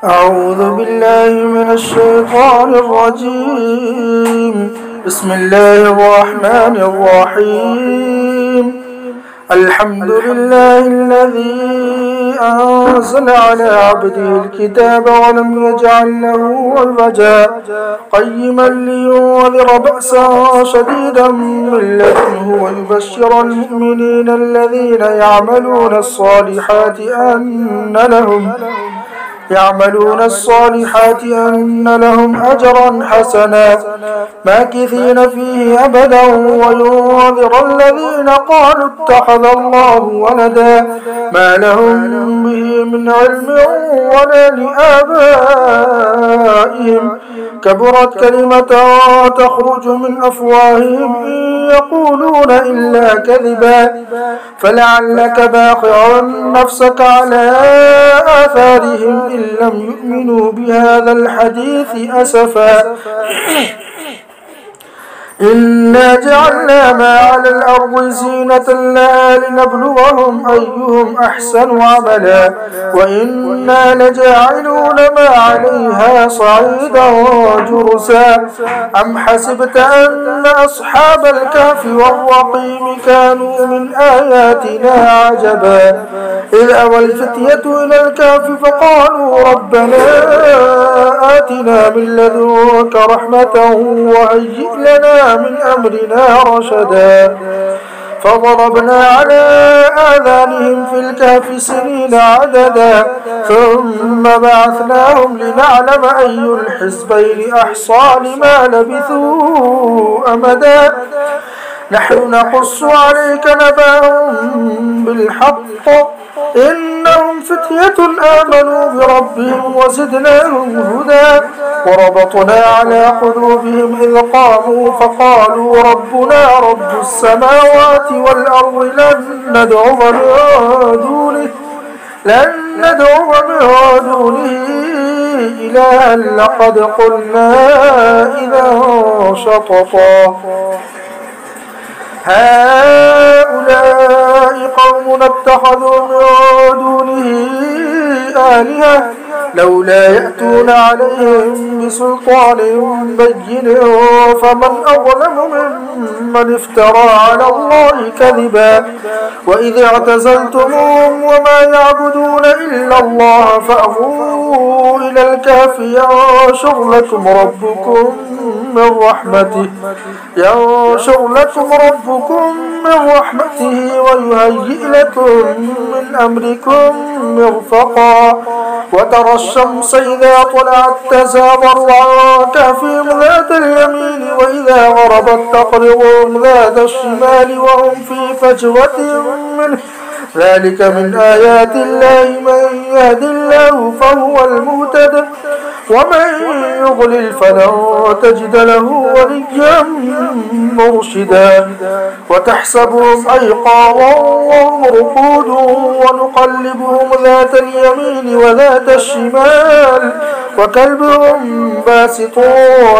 أعوذ بالله من الشيطان الرجيم. بسم الله الرحمن الرحيم. الحمد لله الذي أنزل على عبده الكتاب ولم يجعل له عوجا قيما لينذر بأسا شديدا من لدنه ويبشر المؤمنين الذين يعملون الصالحات أن لهم أجرا حسنا ماكثين فيه أبدا وينذر الذين قالوا اتخذ الله ولدا ما لهم به من علم ولا لآبائهم كبرت كلمة تخرج من أفواههم إن يقولون إلا كذبا فلعلك باخع نفسك على آثارهم إن لم يؤمنوا بهذا الحديث أسفا إنا جعلنا ما على الأرض زينة لها لنبلوهم أيهم أحسن عملا وإنا لجاعلون ما عليها صعيدا جرزا أم حسبت أن أصحاب الكهف والرقيم كانوا من آياتنا عجبا إذ أوى الفتية إلى الكهف فقالوا ربنا آتنا من لدنك رحمة وهيئ لنا من أمرنا رشدا فضربنا على آذانهم في الكهف سنين عددا ثم بعثناهم لنعلم أي الحزبين أحصى لما لبثوا أمدا نحن نقص عليك نبأهم بالحق إنهم فتية آمنوا بربهم وزدناهم هدى وربطنا على قلوبهم إذ قاموا فقالوا ربنا رب السماوات والأرض لن ندعو من دونه إلها لقد قلنا إذا شططا هؤلاء قوم اتخذوا من دونه آلهة لولا يأتون عليهم بسلطان بين فمن أظلم ممن افترى على الله كذبا وإذ اعتزلتموهم وما يعبدون إلا الله فأووا إلى الكهف ينشر لكم ربكم من رحمته ويهيئ لكم من أمركم مرفقا وترى الشمس إذا طلعت تزاور عن كهفهم ذات اليمين وإذا غربت تقرضهم ذات الشمال وهم في فجوة منه ذلك من آيات الله من يهد الله فهو المهتد ومن يضلل فلن تجد له وليا مرشدا وتحسبهم أيقاظا وهم رقود ونقلبهم ذات اليمين وذات الشمال وكلبهم باسط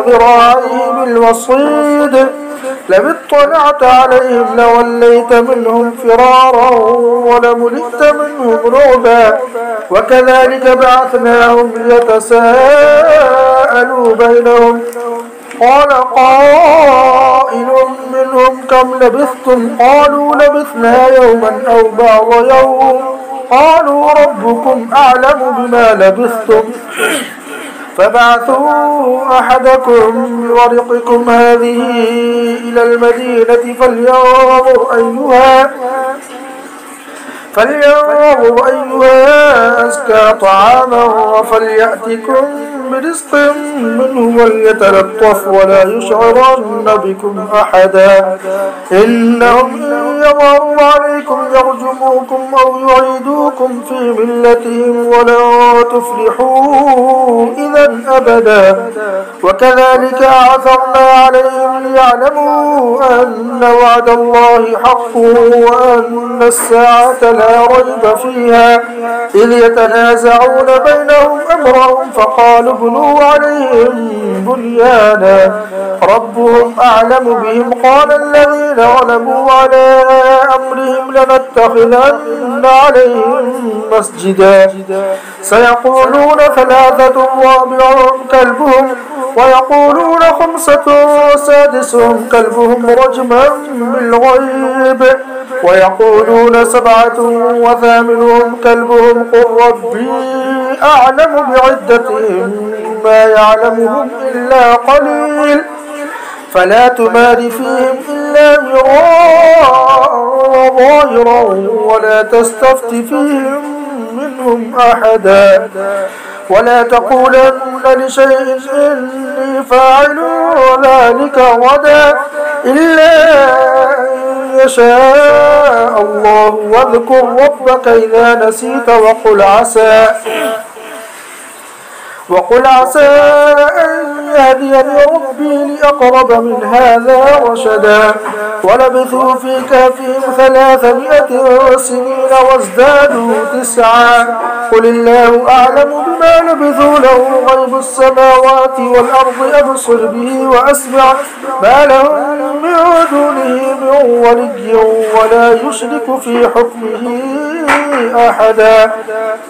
ذراعيه بالوصيد لو اطلعت عليهم لوليت منهم فرارا ولملئت منهم رعبا وكذلك بعثناهم ليتساءلوا بينهم قال قائل منهم كم لبثتم قالوا لبثنا يوما أو بعض يوم قالوا ربكم أعلم بما لبثتم فبعثوا أحدكم بورقكم هذه إلى المدينة فلينظر أيها أزكى طعاما وفليأتكم برزق منه وليتلطف ولا يشعرن بكم أحدا إنهم إن يظهروا عليكم يرجموكم أو يعيدوكم في ملتهم ولن تفلحوا إذا أبدا وكذلك أعثرنا عليهم ليعلموا أن وعد الله حق وأن الساعة لا ريب فيها إذ يتنازعون بينهم أمرهم فقالوا ابنوا عليهم بنيانا ربهم أعلم بهم قال الذين غلبوا على أمرهم لنتخذن عليهم مسجدا سيقول سيقولون ثلاثة رابعهم كلبهم ويقولون خمسة سادسهم كلبهم رجما بالغيب ويقولون سبعة وثامنهم كلبهم قل ربي أعلم بعدتهم ما يعلمهم إلا قليل فلا تمار فيهم إلا مراء ظاهرا ولا تستفت فيهم منهم أحدا ولا تقولن لشيء إني فاعل ذلك غدا إلا أن يشاء الله واذكر ربك إذا نسيت وقل عسى أن يهديني ربي لأقرب من هذا رشدا ولبثوا في كهفهم 300 سنين وازدادوا 9 قل الله أعلم بما لبثوا له غيب السماوات والأرض أبصر به وأسمع ما لهم من دونه من ولي ولا يشرك في حكمه أحدا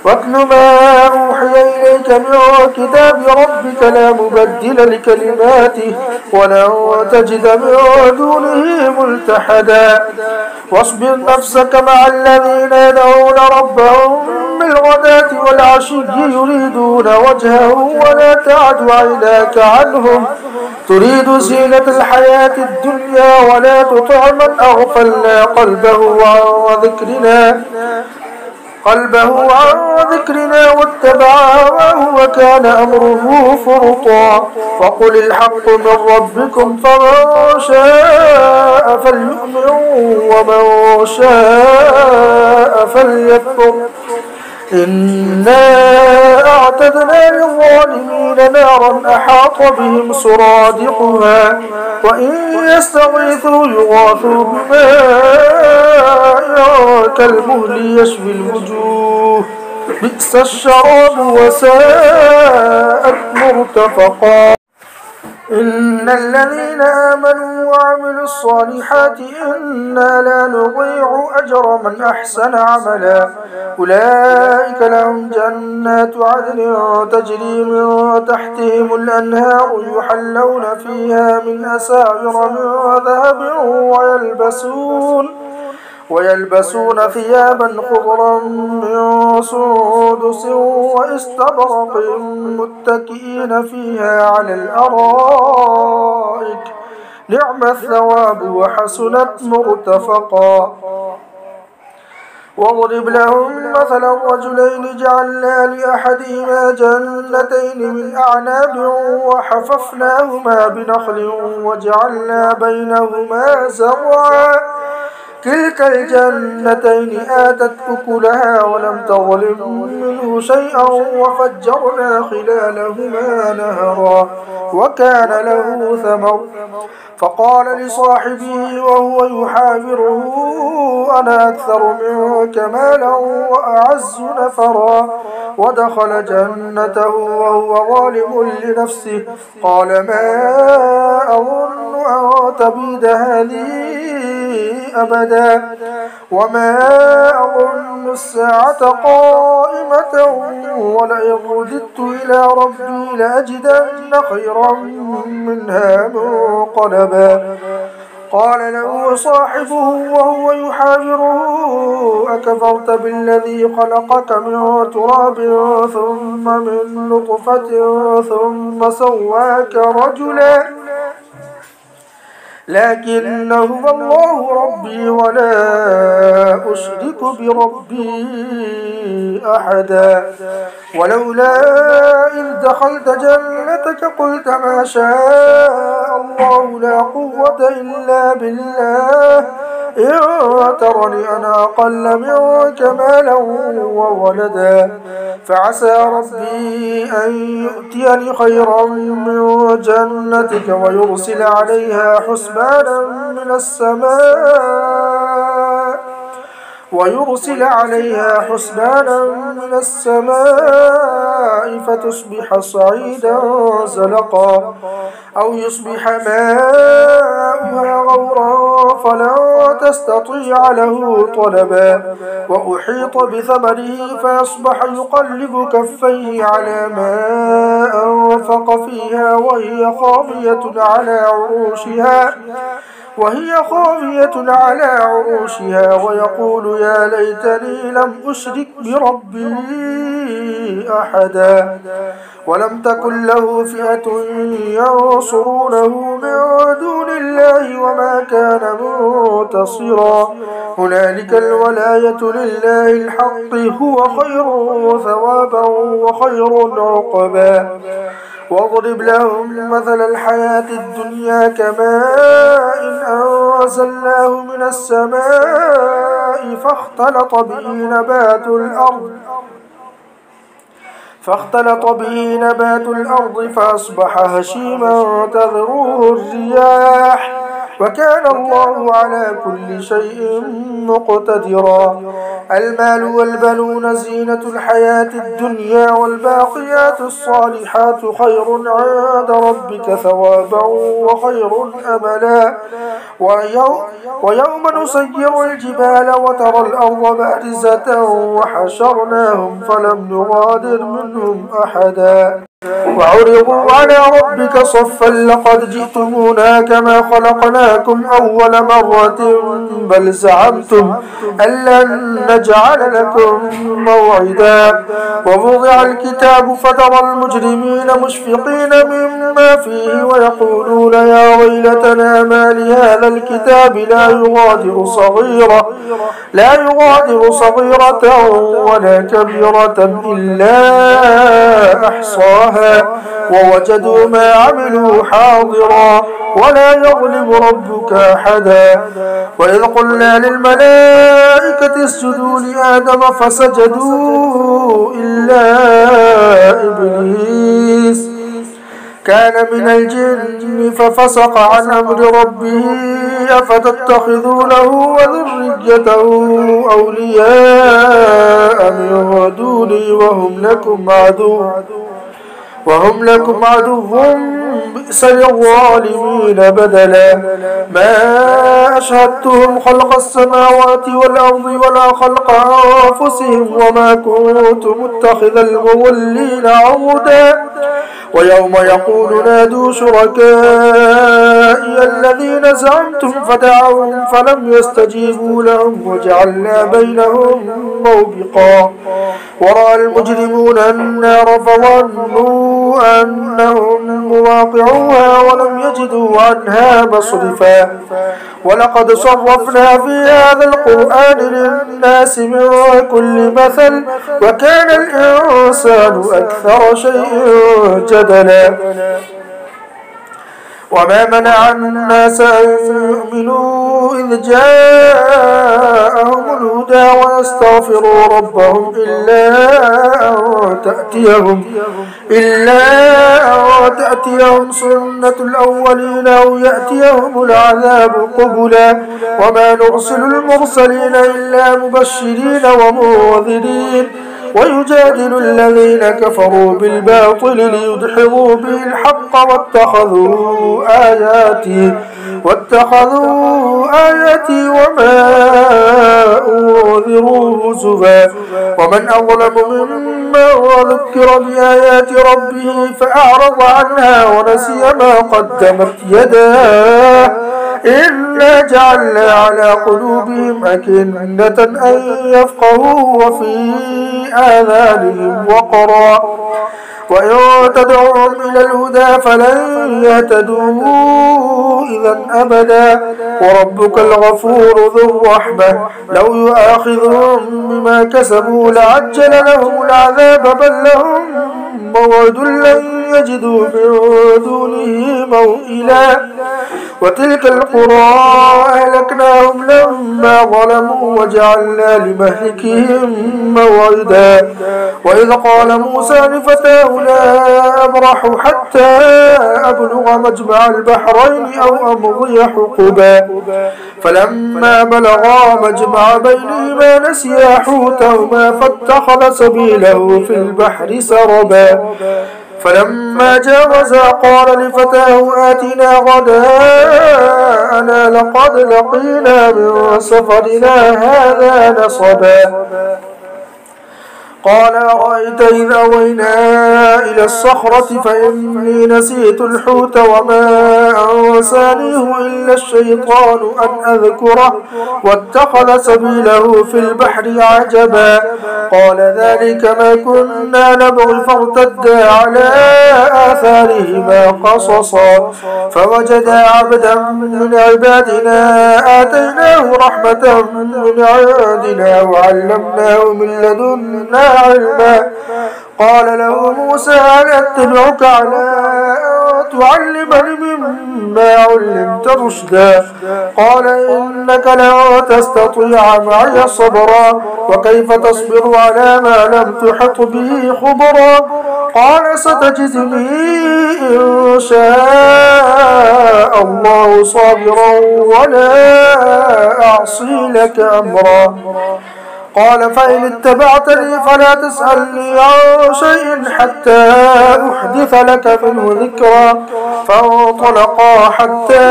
واتل ما أوحي إليك من كتاب ربك لا مبدل لكلماته ولن تجد من دونه ملتحدا واصبر نفسك مع الذين يدعون ربهم بالغداة والعشي يريدون وجهه ولا تعد عيناك عنهم تريد زينة الحياة الدنيا ولا تطع من أغفلنا قلبه عن ذكرنا واتبع هواه وكان أمره فرطا وقل الحق من ربكم فمن شاء فليؤمن ومن شاء فليكفر إنا أعتدنا للظالمين نارا أحاط بهم سرادقها وإن يستغيثوا يغاثوا بماء كالمهل يشوي الوجوه بئس الشراب وساءت مرتفقا إن الذين آمنوا وعملوا الصالحات إنا لا نضيع أجر من أحسن عملا أولئك لهم جنات عدن تجري من تحتهم الأنهار يحلون فيها من أساور من ذهب ويلبسون ثيابا خضرا من سندس واستبرق متكئين فيها على الأرائك نعم الثواب وحسنت مرتفقا واضرب لهم مثلا رجلين جعلنا لأحدهما جنتين من أعناب وحففناهما بنخل وجعلنا بينهما زرعا كلتا الجنتين آتت أكلها ولم تظلم منه شيئا وفجرنا خلالهما نهرا وكان له ثمر فقال لصاحبه وهو يحاوره أنا أكثر منك مالا وأعز نفرا ودخل جنته وهو ظالم لنفسه قال ما أظن أن تبيد هذه أبدا وما أظن الساعة قائمة ولئن رددت إلى ربي لأجدن خيرا منها منقلبا قال له صاحبه وهو يحاوره أكفرت بالذي خلقك من تراب ثم من نطفة ثم سواك رجلا لكن هو الله ربي ولا أشرك بربي أحدا ولولا إذ دخلت جنتك قلت ما شاء الله لا قوة إلا بالله إن ترني أنا أقل منك مالا وولدا فعسى ربي أن يؤتيني خيرا من جنتك ويرسل عليها حسبانا من السماء فتصبح صعيدا زلقا أو يصبح ماؤها غورا فلن تستطيع له طلبا وأحيط بثمره فيصبح يقلب كفيه على ما أنفق فيها وهي خاوية على عروشها ويقول يا ليتني لم أشرك بربي أحدا ولم تكن له فئة ينصرونه من دون الله وما كان منتصرا هنالك الولاية لله الحق هو خير ثوابا وخير عقبا واضرب لهم مثل الحياة الدنيا كماء أنزلناه من السماء فاختلط به نبات الأرض فأصبح هشيما تذروه الرياح وكان الله على كل شيء مقتدرا المال والبنون زينة الحياة الدنيا والباقيات الصالحات خير عند ربك ثوابا وخير أملا ويوم نسير الجبال وترى الأرض بارزة وحشرناهم فلم نغادر منهم أحدا وعرضوا على ربك صفا لقد جئتمونا كما خلقناكم أول مرة بل زعمتم أن لن نجعل لكم موعدا ووضع الكتاب فترى المجرمين مشفقين مما فيه ويقولون يا ويلتنا ما لهذا الكتاب لا يغادر صغيرة ولا كبيرة إلا أحصاها ووجدوا ما عملوا حاضرا ولا يظلم ربك أحدا وإذ قلنا للملائكة اسجدوا لآدم فسجدوا إلا إبليس كان من الجن ففسق عن أمر ربه أفتتخذونه وذريته أولياء من دوني وهم لكم عدو بئس للظالمين بدلا ما أشهدتهم خلق السماوات والأرض ولا خلق أنفسهم وما كنت متخذ المضلين عضدا ويوم يقول نادوا شركائي الذين زعمتم فدعوهم فلم يستجيبوا لهم وجعلنا بينهم موبقا ورأى المجرمون النار فظنوا أنهم مواقعوها ولم يجدوا عنها مصرفا ولقد صرفنا في هذا القرآن للناس من كل مثل وكان الإنسان أكثر شيء جدلا وما منع الناس أن يؤمنوا إذ جاءهم الهدى ويستغفروا ربهم إلا أن تأتيهم سنة الأولين أو يأتيهم العذاب قبلا وما نرسل المرسلين إلا مبشرين ومنذرين ويجادل الذين كفروا بالباطل ليدحضوا به الحق واتخذوا آياتي وما أنذروا هزوا ومن أظلم ممن ذكر بآيات ربه فأعرض عنها ونسي ما قدمت يداه إنا جعلنا على قلوبهم أكنة أن يفقهوا وفي آذانهم وقرا وإن تدعوهم إلى الهدى فلن يهتدوا إذا أبدا وربك الغفور ذو الرحمة لو يؤاخذهم بما كسبوا لعجل لهم العذاب بل لهم موعد لن يجدوا من دونه موئلا. وتلك القرى أهلكناهم لما ظلموا وجعلنا لمهلكهم موعدا. وإذ قال موسى لفتاه لا أبرح حتى أبلغ مجمع البحرين أو أمضي حقبا فلما بلغا مجمع بينهما نسيا حوتهما فاتخذ سبيله في البحر سربا. فلما جاوزا قال لفتاه آتنا غداءنا لقد لقينا من سفرنا هذا نصبا. قال أرأيت إذ أوينا إلى الصخرة فإني نسيت الحوت وما أنسانيه إلا الشيطان أن أذكره واتخذ سبيله في البحر عجبا. قال ذلك ما كنا نبغي فارتدا على آثارهما قصصا فوجدا عبدا من عبادنا آتيناه رحمة من عندنا وعلمناه من لدنا علما. قال له موسى هل أتبعك على أن تعلمني مما علمت رشدا. قال إنك لن تستطيع معي صبرا وكيف تصبر على ما لم تحط به خبرا. قال ستجدني إن شاء الله صابرا ولا أعصي لك أمرا. قال فإن اتبعتني فلا تسألني عن شيء حتى أحدث لك منه ذكرا. فانطلقا حتى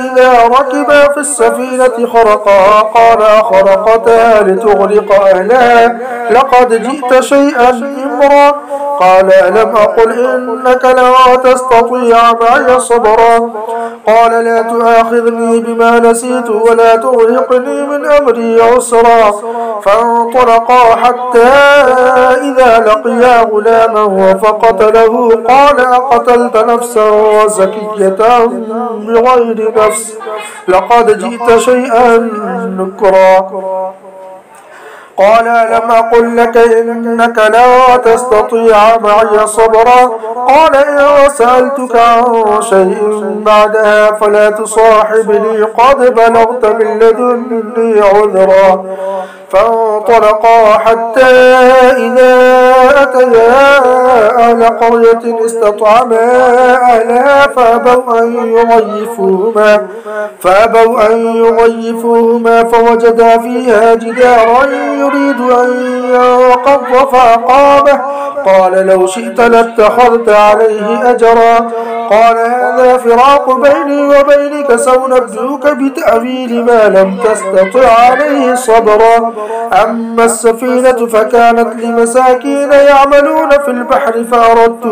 إذا ركبا في السفينة خرقا قال أخرقتها لتغرق أهلها لقد جئت شيئا إمرا. قال ألم أقل إنك لا تستطيع معي صبرا. قال لا تؤاخذني بما نسيت ولا ترهقني من أمري عسرا. فانطلقا حتى إذا لقيا غلاما فقتله قال أقتلت نفسا زكية بغير نفس لقد جئت شيئا نكرا. قال لم أقل لك إنك لا تستطيع معي صبرا. قال إن سألتك عن شيء بعدها فلا تصاحبني قد بلغت من لدني عذرا. فانطلقا حتى إذا أتيا أهل قرية استطعما أهلها فأبوا أن يضيفوهما فوجدا فيها جدارا يريد أن ينقض فأقامه. قال لو شئت لاتخذت عليه أجرا. قال هذا فراق بيني وبينك سأنبئك بتأويل ما لم تستطع عليه صبرا. أما السفينة فكانت لمساكين يعملون في البحر فأردت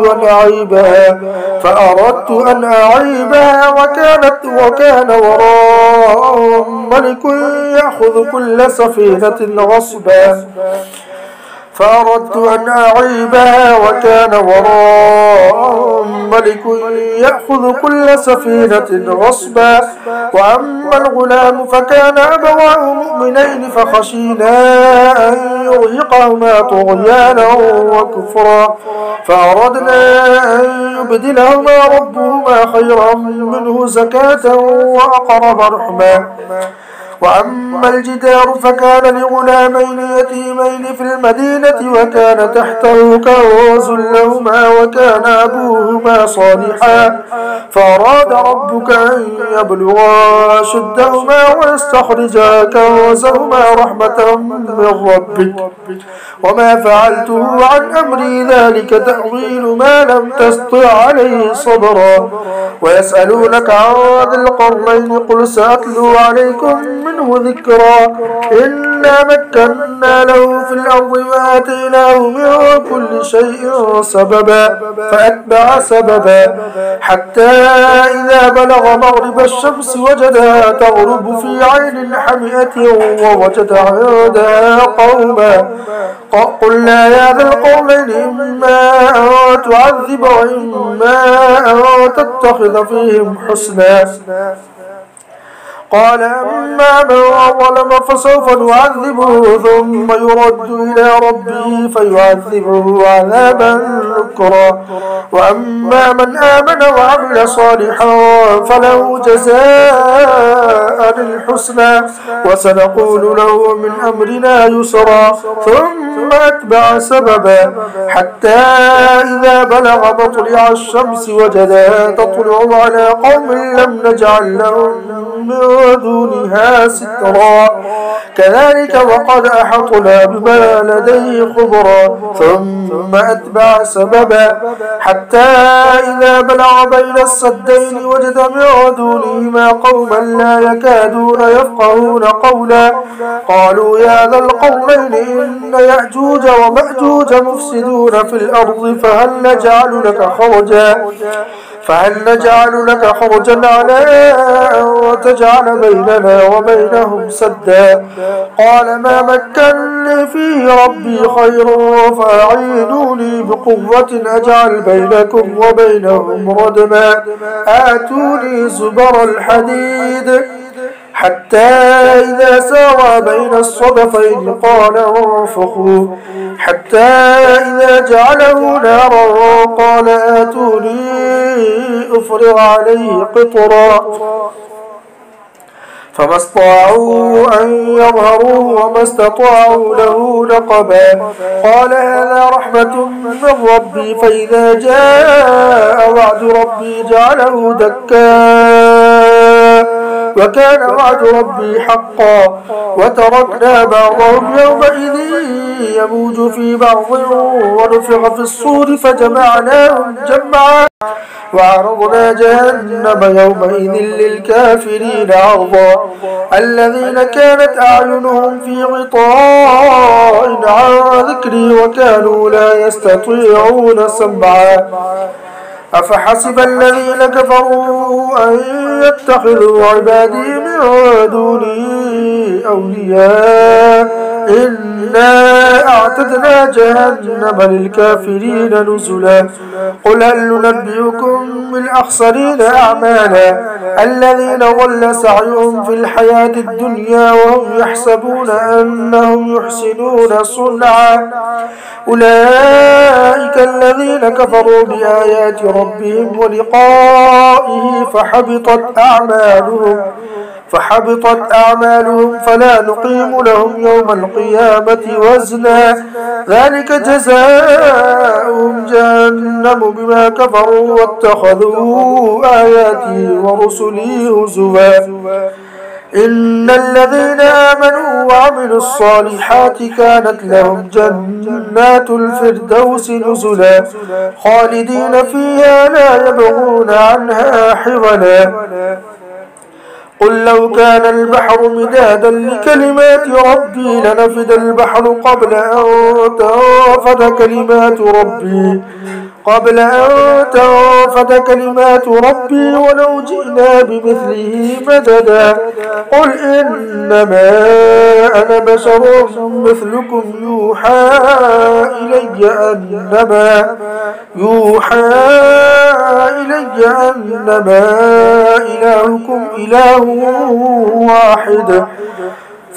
أن أعيبها وكان وراءهم ملك يأخذ كل سفينة غصبا. فأردت أن أعيبها وكان وراءهم ملك يأخذ كل سفينة غصبا. وأما الغلام فكان أبواه مؤمنين فخشينا أن يرهقهما طغيانا وكفرا فأردنا أن يبدلهما ربهما خيرا منه زكاة وأقرب رحما. وأما الجدار فكان لغلامين يتيمين في المدينة وكان تحته كنز لهما وكان أبوهما صالحا فأراد ربك أن يبلغا أشدهما ويستخرجا كنزهما رحمة من ربك وما فعلته عن أمري ذلك تأويل ما لم تستطع عليه صبرا. ويسألونك عن ذي القرنين قل سأتلو عليكم منه ذكرا. إنا مكنا له في الأرض وآتيناه من كل شيء سببا فأتبع سببا حتى إذا بلغ مغرب الشمس وجدها تغرب في عين حمئة ووجد عندها قوما قلنا يا ذا القرنين إما أن تعذب وإما أن تتخذ فيهم حسنا. قال أما من ظلم فسوف نعذبه ثم يرد إلى ربه فيعذبه عذابا نكرا وأما من آمن وعمل صالحا فله جزاء الحسنى وسنقول له من أمرنا يسرا ثم أتبع سببا حتى إذا بلغ مطلع الشمس وجدها تطلع على قوم لم نجعل لهم من دونها سترا كذلك وقد أحطنا بما لديه خبرا ثم أتبع سببا حتى إذا بلغ بين السدين وجد من دونهما قوما لا يكادون يفقهون قولا قالوا يا ذا القرنين إن يأجوج ومأجوج مفسدون في الأرض فهل نجعل لك خرجا على أن تجعل بيننا وبينهم سدا قال ما مكنني فيه ربي خير فأعينوني بقوة أجعل بينكم وبينهم ردما آتوني زبر الحديد حتى إذا ساوى بين الصدفين قال انفخوا حتى إذا جعله نارا قال آتوني أفرغ عليه قطرا فما استطاعوا أن يظهروه وما استطاعوا له نقبا قال هذا رحمة من ربي فإذا جاء وعد ربي جعله دكا وكان وعد ربي حقا وتركنا بعضهم يومئذ يموج في بعض ونفخ في الصور فجمعناهم جمعا وعرضنا جهنم يومئذ للكافرين عرضا الذين كانت أعينهم في غطاء عن ذكري وكانوا لا يستطيعون سمعا أفحسب الذين كفروا أن يتخذوا عبادي من دوني أولياء إنا أعتدنا جهنم للكافرين نزلا قل هل ننبئكم بالأخسرين أعمالا الذين ضل سعيهم في الحياة الدنيا وهم يحسبون أنهم يحسنون صنعا أولئك الذين كفروا بآيات ربهم ولقائه فحبطت أعمالهم فلا نقيم لهم يوم القيامة وزنا ذلك جزاؤهم جهنم بما كفروا واتخذوا آياتي ورسلي هزوا إن الذين آمنوا وعملوا الصالحات كانت لهم جنات الفردوس نزلا خالدين فيها لا يبغون عنها حولا قل لو كان البحر مدادا لكلمات ربي لنفد البحر قبل أن تنفد كلمات ربي ولو جئنا بمثله مددا قل إنما أنا بشر مثلكم يوحى إلي أنما إلهكم إله واحد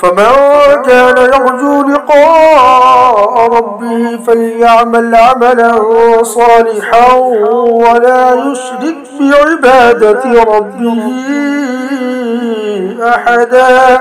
فمن كان يرجو لقاء ربه فليعمل عملا صالحا ولا يشرك بعبادة ربه أحدا.